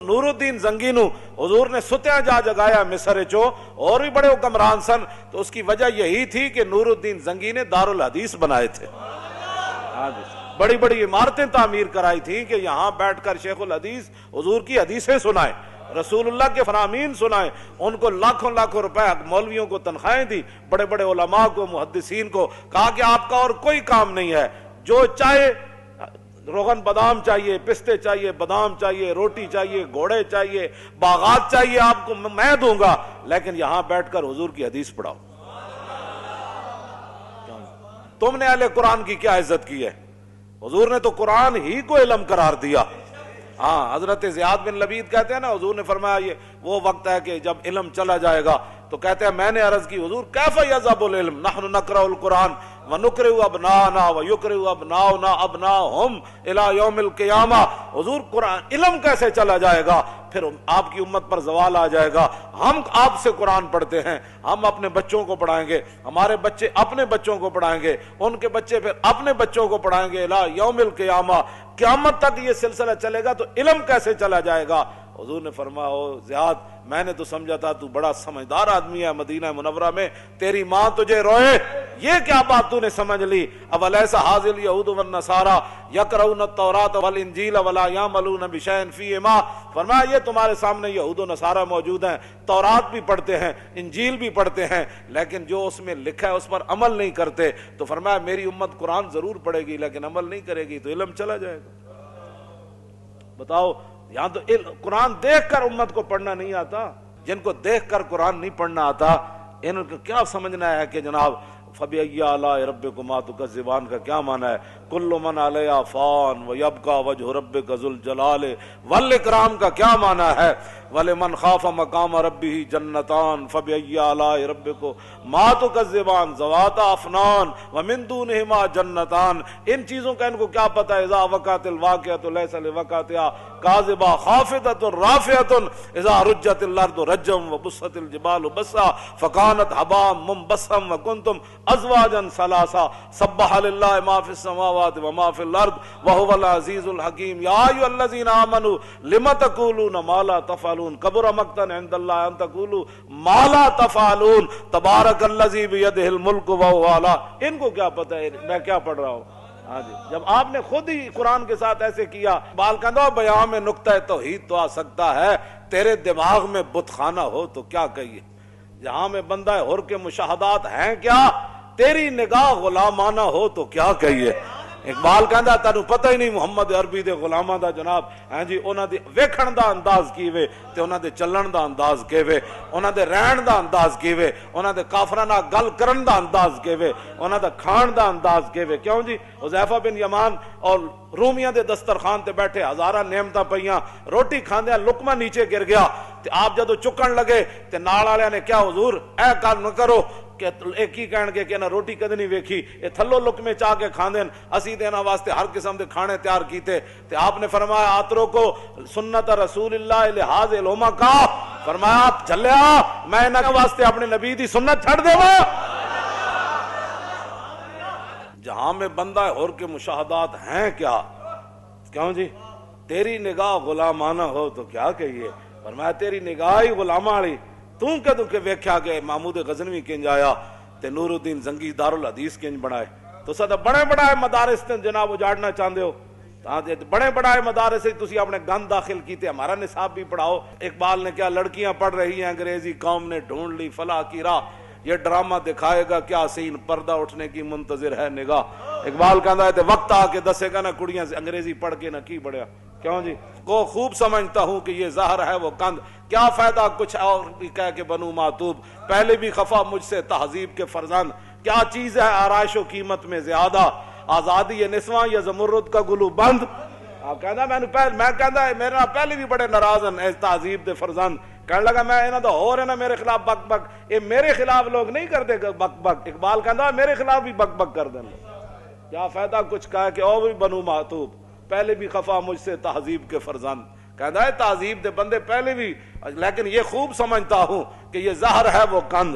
نور الدین زنگی نو حضور نے ستیاں جا جگایا مصر چو، اور بھی بڑے حکمران سن، تو اس کی وجہ یہی تھی کہ نور الدین زنگی نے دارالحدیث بنائے تھے، بڑی بڑی عمارتیں تعمیر کرائی تھیں کہ یہاں بیٹھ کر شیخ الحدیث حضور کی حدیثیں سنائیں، رسول اللہ کے فرامین سنائیں، ان کو لاکھوں لاکھوں روپے مولویوں کو تنخواہیں دی، بڑے بڑے علماء کو، محدثین کو، کہا کہ آپ کا اور کوئی کام نہیں ہے، جو چاہے روغن بادام چاہیے، پستے چاہیے، بادام چاہیے، روٹی چاہیے، گھوڑے چاہیے، باغات چاہیے، آپ کو میں دوں گا، لیکن یہاں بیٹھ کر حضور کی حدیث پڑھاؤ۔ تم نے اہل قرآن کی کیا عزت کی ہے؟ حضور نے تو قرآن ہی کو علم قرار دیا۔ ہاں، حضرت زیاد بن لبید کہتے ہیں نا، حضور نے فرمایا یہ وہ وقت ہے کہ جب علم چلا جائے گا، تو کہتے ہیں میں نے عرض کی حضور کیف یذهب العلم نحن نقرأ القرآن ونقرئ ابناءنا ويقرئ ابناؤنا ابناءهم الى يوم القیامہ، حضور قرآن علم کیسے چلا جائے گا؟ پھر آپ کی امت پر زوال آ جائے گا، ہم آپ سے قرآن پڑھتے ہیں، ہم اپنے بچوں کو پڑھائیں گے، ہمارے بچے اپنے بچوں کو پڑھائیں گے، ان کے بچے پھر اپنے بچوں کو پڑھائیں گے، الى یوم القیامہ، قیامت تک یہ سلسلہ چلے گا، تو علم کیسے چلا جائے گا؟ حضور نے فرمایا او زیاد، میں نے تو سمجھا تھا تو بڑا سمجھدار آدمی ہے، مدینہ منورہ میں تیری ماں تجھے روئے، یہ کیا بات تو نے سمجھ لی؟ اولیس ھذا الیہود والنصارى یقرؤون التوراۃ والانجیل ولا یعملون بشیء فیہما، فرمایا یہ تمہارے سامنے یہود و نصارہ موجود ہیں، تورات بھی پڑھتے ہیں، انجیل بھی پڑھتے ہیں، لیکن جو اس میں لکھا ہے اس پر عمل نہیں کرتے، تو فرمایا میری امت قرآن ضرور پڑھے گی لیکن عمل نہیں کرے گی تو علم چلا جائے گا۔ بتاؤ، یہاں تو قرآن دیکھ کر امت کو پڑھنا نہیں آتا، جن کو دیکھ کر قرآن نہیں پڑھنا آتا ان کو کیا سمجھنا ہے کہ جناب فَبِأَيِّ آلَاءِ رَبِّكُمَا تُكَذِّبَانِ کا کیا معنی ہے؟ كُلُّ مَنْ عَلَيْهَا فَانٍ وَيَبْقَى وَجْهُ رَبِّكَ ذُو الْجَلَالِ وَالْإِكْرَامِ کا کیا معنی ہے؟ وَلِمَنْ خَافَ مَقَامَ رَبِّهِ جَنَّتَانِ فَبِأَيِّ آلَاءِ رَبِّكُمَا تُكَذِّبَانِ ذَوَاتَا أَفْنَانٍ وَمِن دُونِهِمَا جَنَّتَانِ، ان چیزوں کا ان کو کیا پتہ ہے؟ اذا وقعت الواقعۃ ليس لوقعتها كاذبہ خافضۃ رافعۃ اذا رجت الارض رجا وبست الجبال بسا فكانت هباء منبثا وكنتم ازواجا ثلاثا سبح لله ما في السماوات وما في الارض وهو العزيز الحكيم يا ايها الذين امنوا لم تقولون ما لا تفعلون كبر مقتا عند الله ان تقولوا ما لا تفعلون تبارك الذي بيده الملك وهو على، ان کو کیا پتہ ہے میں کیا پڑھ رہا ہوں؟ ہاں جی، جب آپ نے خود ہی قرآن کے ساتھ ایسے کیا، بال کندھا بیان میں نقطہ توحید تو آ سکتا ہے، تیرے دماغ میں بت خانہ ہو تو کیا کہیے؟ جہاں میں بندہ حر کے مشاہدات ہیں کیا، تیری نگاہ غلامانہ ہو تو کیا کہیے؟ اقبال کہندا تینوں پتہ ہی نہیں محمد عربی دے غلاماں دا جناب، ہاں جی، انہاں دی ویکھن دا انداز کیویں تے انہاں دے چلن دا انداز کیویں، انہاں دے رہن دا انداز کیویں، انہاں دے کافراں نال گل کرن دا انداز کیویں، انہاں دا کھان دا انداز کیویں۔ کیوں جی؟ حذیفہ بن یمان اور رومیاں دے دسترخوان تے بیٹھے، ہزاراں نعمتاں پئیاں، روٹی کھاندیاں لقمہ نیچے گر گیا تے آپ جدوں چکن لگے تے نال والےاں نے کیا حضور اے کل نہ کرو، کہ ایک ہی کہن گے کہ نہ روٹی کدی نہیں ویکھی، یہ تھلو لقمے چاہ کے کھاندے، اسی دینا واسطے ہر قسم دے کھانے تیار کیتے، تے آپ نے فرمایا آترو کو سنت رسول اللہ لحاظ علوما کا، فرمایا آپ چلیا میں انہاں واسطے اپنے نبی دی سنت چھڑ دیواں۔ جہاں میں بندہ حر کے مشاہدات ہیں کیا، کیوں جی؟ تیری نگاہ غلامانہ ہو تو کیا کہیے؟ فرمایا تیری نگاہ ہی غلامہ والی، تو کدوں کہ ویکھیا کہ محمود غزنوی کنج آیا تے نور الدین زنگی دارالحدیث کنج بنائے، تو سدا بڑے بڑے مدارس تے جناب اجاڑنا چاہتے ہو، بڑے بڑے مدارس سے تسی اپنے گند داخل کیتے، ہمارا نصاب بھی پڑھاؤ۔ اقبال نے کیا لڑکیاں پڑھ رہی ہیں انگریزی، قوم نے ڈھونڈ لی فلاح کی راہ، یہ ڈرامہ دکھائے گا کیا سین، پردہ اٹھنے کی منتظر ہے نگاہ۔ اقبال کہتا ہے تے وقت آ کے دسے گا نا کڑیاں سے انگریزی پڑھ کے نہ کی بڑھیا، کیوں جی؟ کو خوب سمجھتا ہوں کہ یہ زہر ہے وہ کند، کیا فائدہ کچھ اور بھی کہہ کے بنوں معتوب، پہلے بھی خفا مجھ سے تہذیب کے فرزند، کیا چیز ہے آرائش و قیمت میں زیادہ، آزادی یہ نسواں یا زمرد کا گلو بند۔ کہنا میں کہندا میرا پہلے بھی بڑے ناراض ہیں تہذیب دے فرزند، کہنے لگا میں انہاں دا ہور ہے نا میرے خلاف بک بک، یہ میرے خلاف لوگ نہیں کرتے بک بک، اقبال کہندا میرے خلاف بھی بک بک کر دیں، کیا فائدہ کچھ کہا کہ او بھی بنوں معتوب، پہلے بھی خفا مجھ سے تہذیب کے فرزند۔ کہتا ہے تہذیب دے بندے پہلے بھی، لیکن یہ خوب سمجھتا ہوں کہ یہ زہر ہے وہ کند۔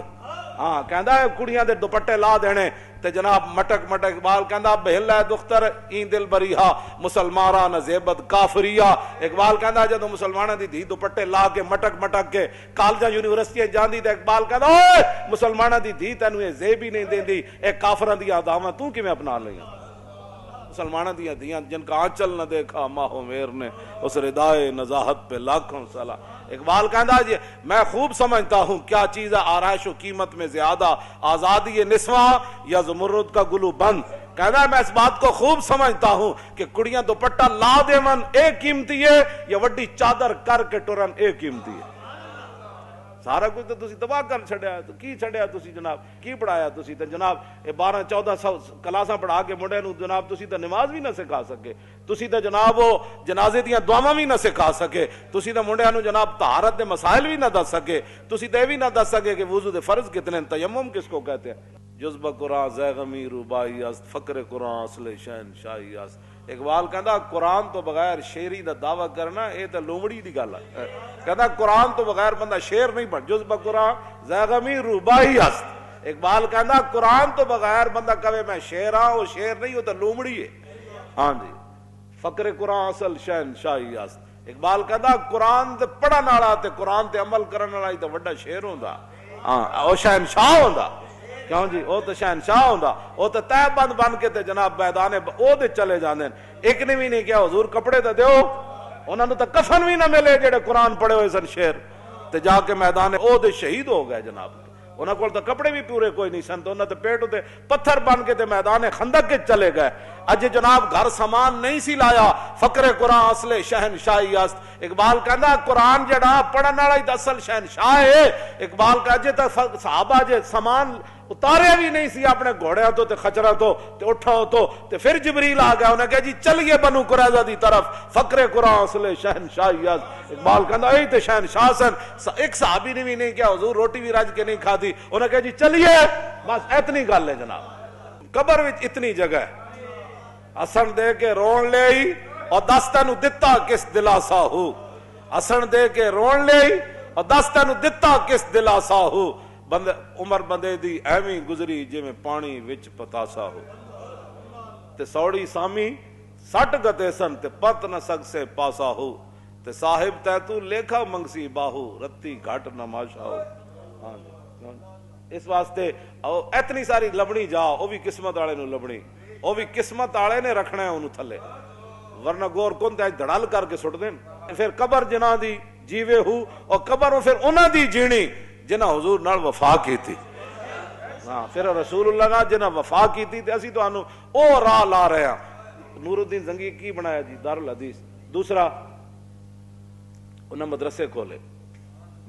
ہاں کہندا ہے کڑیاں دے دوپٹے لا دینے تے جناب مٹک مٹک اقبال کہندا بہل ہے دختر این دل بریہا مسلمانہ نزیبت کافریہ. اقبال کہندا جدو مسلمانہ دی دھی دوپٹے لا کے مٹک مٹک کے کالجاں یونیورسٹیاں جاندی تے اقبال کہندا اوے مسلمانہ دی دھی تینوں یہ زیب ہی نہیں دیندی، اے کافراں دی اداواں تو کیویں اپنا لئیاں؟ مسلمانہ دیا دیاں جن کا آنچل نہ دیکھا ماہ و میر نے اس ردائے نزاہت پہ لاکھوں سالہ. اقبال کہندا جی میں خوب سمجھتا ہوں کیا چیز ہے آرائش و قیمت میں زیادہ، آزادی نسواں یا زمرد کا گلو بند. کہنا ہے میں اس بات کو خوب سمجھتا ہوں کہ کڑیاں دوپٹہ لا دے من ایک قیمتی ہے یا وڈی چادر کر کے ٹرن ایک قیمتی ہے. سارا کچھ تو تسی تباہ کر چھڑیا ہے، تو کی چھڑیا تسی جناب، کی پڑھایا تسی تے جناب 12-14 کلاساں پڑھا کے منڈے نو جناب تسی تے نماز بھی نہ سکھا سکے، تسی تے جناب وہ جنازے دیاں دعاواں بھی نہ سکھا سکے، تسی تے منڈے نو جناب طہارت دے مسائل بھی نہ دس سکے، تسی تے بھی نہ دس سکے کہ وضو دے فرض کتنے، تیمم کس کو کہتے ہیں. جذبہ قرآن زیغمی روبائی است، فقر قرآن اصل شہنشاہی است. اقبال کہندا قرآن تو بغیر شیری دا دعویٰ کرنا یہ تو لومڑی دی گل ہے. کہندا قرآن تو بغیر بندہ شیر نہیں بن. جذبہ قرآن زیغمی روبائی است. اقبال کہندا قرآن تو بغیر بندہ کہے میں شیر ہاں، وہ شیر نہیں، وہ تو لومڑی ہے. ہاں جی، فقر قرآن اصل شہنشاہی است. اقبال کہندا قرآن تے پڑھن والا تے قرآن تے عمل کرن والا تے وڈا شیر ہوندا، ہاں او شہنشاہ ہوندا. کیوں جی وہ تو شہنشاہ ہوندا، وہ تو تہ بند بن کے تے جناب میدان او دے چلے جاندے. ایک نے بھی نہیں کیا حضور کپڑے تے دیو، انہاں نوں تے کفن بھی نہ ملے جڑے قرآن پڑھے ہوئے سن شیر تے جا کے میدان او دے شہید ہو گئے جناب. انہاں کول تے کپڑے بھی پورے کوئی نہیں سن، تو انہاں تے پیٹ تے پتھر بن کے تے میدان خندق کے چلے گئے. اج جناب گھر سامان نہیں سی لایا، فقر قرآن اصل شہنشاہی است. اقبال کہندا قرآن جڑا پڑھن والا ہی اصل شہنشاہ ہے. اقبال کہا جے تے صحابہ جے سامان اتارے بھی نہیں سی اپنے گھوڑیاں تو تے خچرا تو تے اٹھاؤ تو تے پھر جبریل آ گیا، انہیں کہا جی چلیے بنو قریظہ دی طرف، فقر قرآن اصل شہنشاہی است. اقبال کہندا یہی تے شہنشاہ سن. ایک صحابی نے بھی نہیں کیا حضور روٹی بھی رج کے نہیں کھادی، انہیں کہا جی چلیے بس اتنی گل ہے جناب. قبر وچ اتنی جگہ ہے، اسن دے کے رون لے اور دس تینوں دتا کس دلاسا ہو. اسن دے کے رون لے اور دس تینوں دتا کس دلاسا ہو. بندے عمر بندے دی ایویں گزری جی میں پانی وچ پتاسا ہو. تے سوڑی سامی سٹ گتے سن تے پت نہ سگ سے پاسا ہو. تے صاحب تے تو لیکھا منگسی باہو رتی گھٹ نماشا ہو. اس واسطے اتنی ساری لبنی جا وہ بھی قسمت والے نو لبنی، وہ بھی قسمت والے نے رکھنا ہے انہوں تھلے، ورنہ گور کون تے دھڑال کر کے سٹ دین. پھر قبر جنہ دی جیوے ہو اور قبر پھر انہاں دی جینی جنہ حضور نال وفا کی تھی. ہاں پھر رسول اللہ نال جنہ وفا کی تھی تے اسی تو انہوں او راہ لا رہے ہیں. نور الدین زنگی کی بنایا جی دارالحدیث. دوسرا انہاں مدرسے کھولے،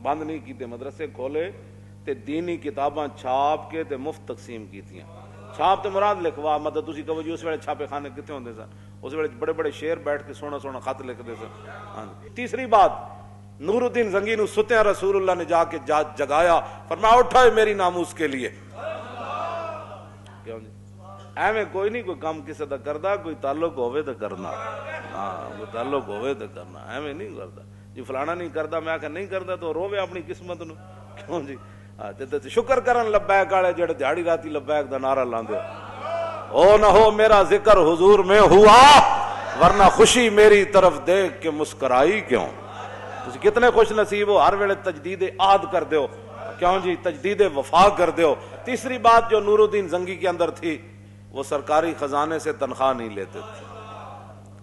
بند نہیں کیتے، مدرسے کھولے تے دینی کتاباں چھاپ کے تے مفت تقسیم کیتیاں. چھاپ تے مراد لکھوا مطلب تسی کہو جی اس ویلے چھاپے خانے کتے ہوندے سن، اس ویلے بڑے بڑے شعر بیٹھ کے سونا سونا خط لکھتے سن. تیسری بات نور الدین زنگی نو ستیاں رسول اللہ نے جا کے جگایا، فرمایا اٹھا ہے میری ناموس کے لیے. کیوں جی ایویں کوئی نہیں کوئی کام کسے دا کردا، کوئی تعلق ہوئے تو کرنا. ہاں کوئی تعلق ہوئے تو کرنا، ایویں نہیں کردا جی فلانا نہیں کردا میں آکھا نہیں کردا تو روے اپنی قسمت نو. کیوں جی شکر کرن لبیک والے جڑے دیہڑی راتی لبیک دا نعرہ لاندے او نہ ہو میرا ذکر حضور میں ہوا ورنہ خوشی میری طرف دیکھ کے مسکرائی کیوں. تسی کتنے خوش نصیب ہو ہر ویلے تجدید عہد کر دیو. کیوں جی تجدید وفا کر دیو. تیسری بات جو نور الدین زنگی کے اندر تھی وہ سرکاری خزانے سے تنخواہ نہیں لیتے تھے.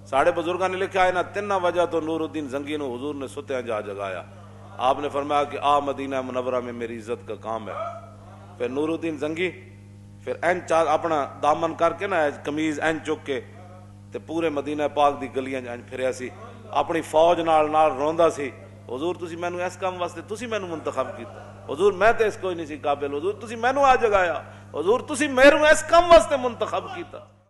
ساڑھے بزرگاں نے لکھا ہے نا تین وجہ تو نور الدین زنگی نو حضور نے ستیاں جا جگایا. آپ نے فرمایا کہ آ مدینہ منورہ میں میری عزت کا کام ہے. پھر نور الدین زنگی پھر این اپنا دامن کر کے نا کمیز این چک کے تے پورے مدینہ پاک دی گلیاں این پھریا سی، اپنی فوج نال روندا سی حضور تسی مینوں اس کام واسطے تسی مینوں منتخب کیتا، حضور میں تے اس کوئی نہیں سی قابل، حضور تسی مینوں آ جگایا، حضور تسی میرے اس کام واسطے منتخب کیتا.